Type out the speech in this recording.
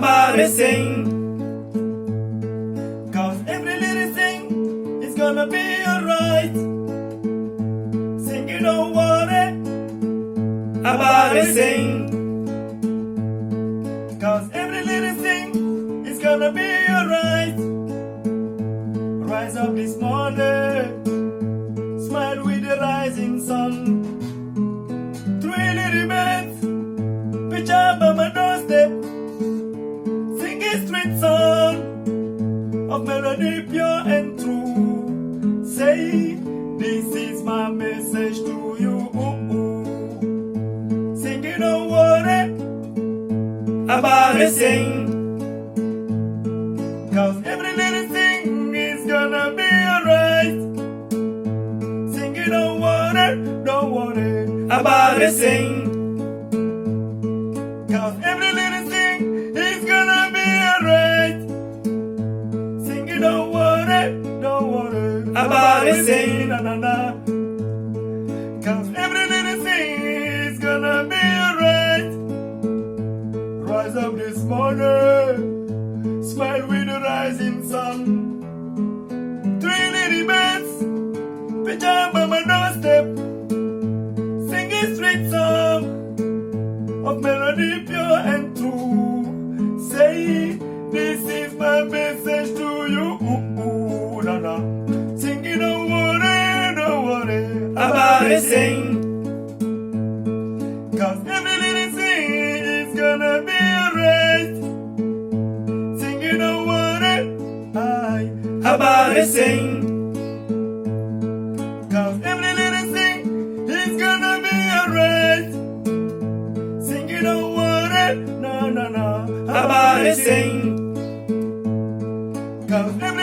about a thing. Cause every little thing is gonna be alright. Sing, you don't worry about a thing. Cause every little thing is gonna be alright. Rise up this morning, smile with the rising sun. Three little birds, pitch up on my doorstep, sing a sweet song of melody pure and true. Say, this is my message to you. Sing, you don't worry about a thing. Cause every little thing is gonna be alright. Sing, you don't worry about a thing. Cause every little thing is gonna be alright. Sing, you don't worry about a thing. Na, na, na. Cause every little thing is gonna be alright. Rise up this morning, smile with the rising sun. Three little birds, pitch up on my doorstep, sing a sweet song of melody pure and true. Say, this is my message to you. Na, na. Sing, you don't worry about a thing. Cause every little thing is gonna be alright. Sing, you don't worry about a thing. Cause every little thing is gonna be alright. Sing, you don't worry, no, about a thing. Cause every